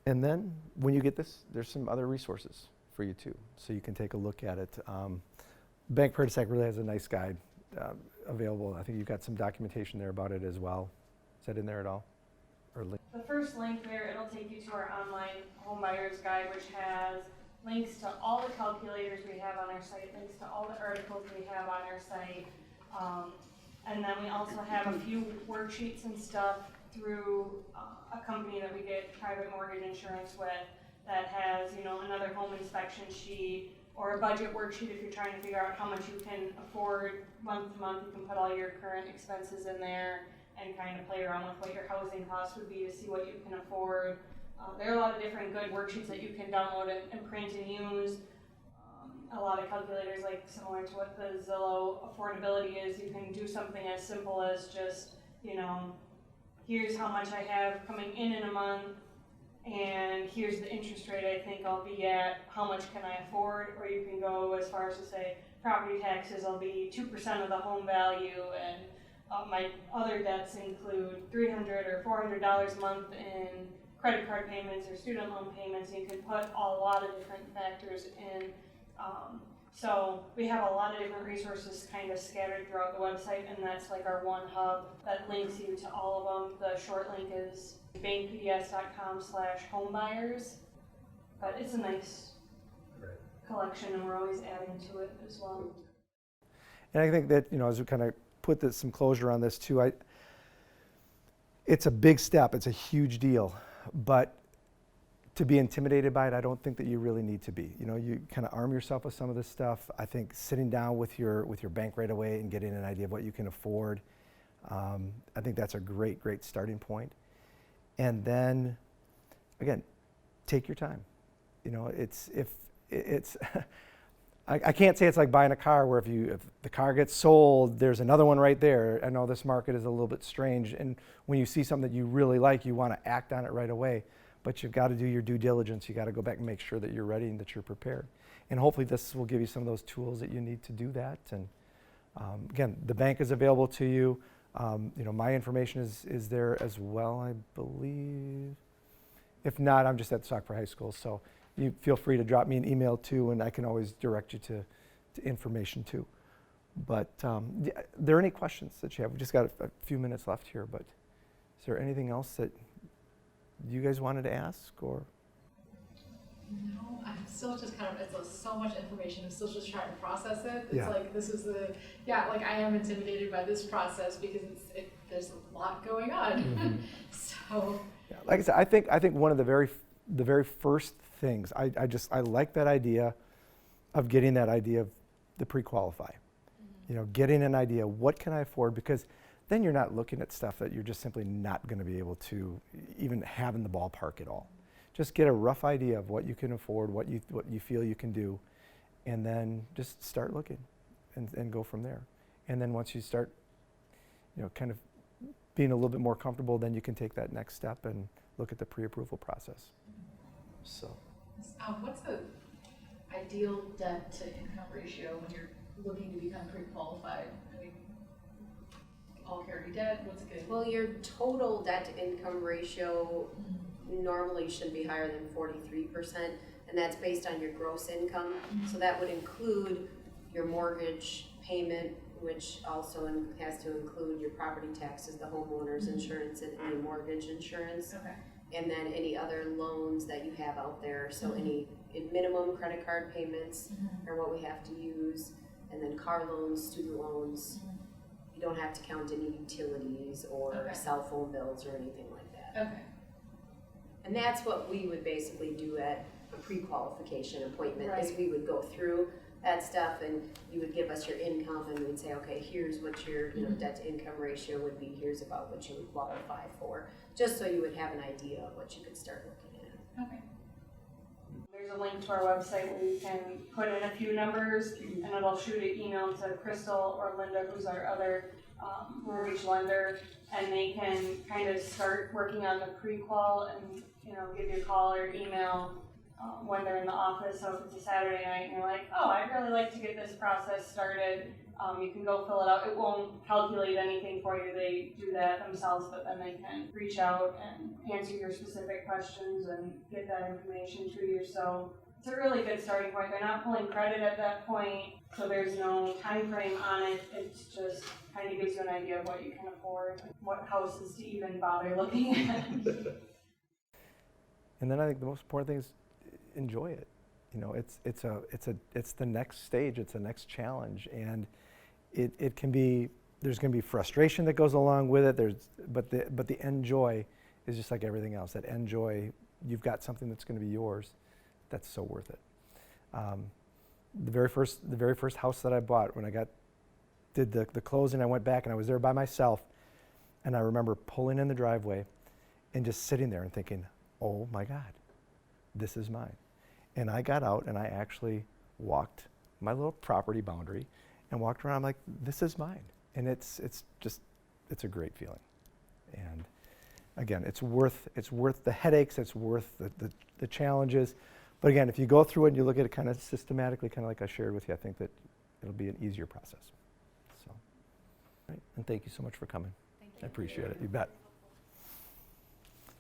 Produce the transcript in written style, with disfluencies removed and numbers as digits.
And then when you get this, there's some other resources for you too, so you can take a look at it. Bank Prairie Tech really has a nice guide available. I think you've got some documentation there about it as well. Is that in there at all? Or link? The first link there, it'll take you to our online home buyer's guide, which has links to all the calculators we have on our site, links to all the articles we have on our site. And then we also have a few worksheets and stuff through a company that we get private mortgage insurance with that has, another home inspection sheet or a budget worksheet if you're trying to figure out how much you can afford month to month. You can put all your current expenses in there and kind of play around with what your housing costs would be to see what you can afford. There are a lot of different good worksheets that you can download and print and use. A lot of calculators, like similar to what the Zillow affordability is, you can do something as simple as just, here's how much I have coming in a month, and here's the interest rate I think I'll be at, how much can I afford? Or you can go as far as to say, property taxes will be 2% of the home value, and my other debts include $300 or $400 a month in credit card payments or student loan payments. You can put a lot of different factors in. So we have a lot of different resources kind of scattered throughout the website, and that's like our one hub that links you to all of them. The short link is bankpds.com/homebuyers, but it's a nice collection, and we're always adding to it as well. And I think that, as we kind of put some closure on this too, it's a big step, it's a huge deal, but to be intimidated by it, I don't think that you really need to be. You kind of arm yourself with some of this stuff. I think sitting down with your bank right away and getting an idea of what you can afford, I think that's a great starting point. And then, again, take your time. I can't say it's like buying a car where if the car gets sold, there's another one right there. I know this market is a little bit strange, and when you see something that you really like, you want to act on it right away. But you've got to do your due diligence. You got to go back and make sure that you're ready and that you're prepared. And hopefully this will give you some of those tools that you need to do that. And again, the bank is available to you. My information is there as well, I believe. If not, I'm just at Stockport High School, so you feel free to drop me an email too, and I can always direct you to information too. But are there any questions that you have? We just got a few minutes left here, but is there anything else that you guys wanted to ask, or? No, I'm still just it's so much information. I'm still just trying to process it. It's Yeah. like, this is I am intimidated by this process because there's a lot going on. Mm-hmm. So. Yeah, like I said, I think one of the very first things, I like that idea of getting that idea of the pre-qualify. Mm-hmm. Getting an idea, what can I afford? Because then you're not looking at stuff that you're just simply not going to be able to even have in the ballpark at all. Just get a rough idea of what you can afford, what you feel you can do, and then just start looking and go from there. And then once you start, kind of being a little bit more comfortable, then you can take that next step and look at the pre-approval process. So. What's the ideal debt to income ratio when you're looking to become pre-qualified? All carry debt, what's good? Well, your total debt to income ratio normally should be higher than 43%, and that's based on your gross income. So that would include your mortgage payment, which also has to include your property taxes, the homeowner's insurance, and any mortgage insurance. Okay. And then any other loans that you have out there. So any minimum credit card payments are what we have to use, and then car loans, student loans. You don't have to count any utilities or cell phone bills or anything like that. Okay. And that's what we would basically do at a pre-qualification appointment, Right. is we would go through that stuff, and you would give us your income, and we'd say, okay, here's what your debt to income ratio would be, here's about what you would qualify for, just so you would have an idea of what you could start looking at. Okay. There's a link to our website where you can put in a few numbers, and it'll shoot an email to Crystal or Linda, who's our other mortgage lender, and they can kind of start working on the pre-qual and give you a call or email when they're in the office. So if it's a Saturday night and you're like, oh, I'd really like to get this process started, you can go fill it out. It won't calculate anything for you. They do that themselves, but then they can reach out and answer your specific questions and get that information to you. So it's a really good starting point. They're not pulling credit at that point, so there's no time frame on it. It's just kind of gives you an idea of what you can afford, and what houses to even bother looking at. And then I think the most important thing is enjoy it. You know, it's the next stage, it's the next challenge, and it can be, there's going to be frustration that goes along with it. But the end joy is just like everything else. That end joy, you've got something that's going to be yours. That's so worth it. The very first house that I bought, when I did the closing, I went back and I was there by myself, and I remember pulling in the driveway and just sitting there and thinking, oh my God, this is mine. And I got out and I actually walked my little property boundary and walked around. I'm like, this is mine. And it's a great feeling. And again, it's worth the headaches, it's worth the challenges. But again, if you go through it and you look at it kind of systematically, kind of like I shared with you, I think that it'll be an easier process. So, right. And thank you so much for coming. Thank I you. appreciate it. You bet.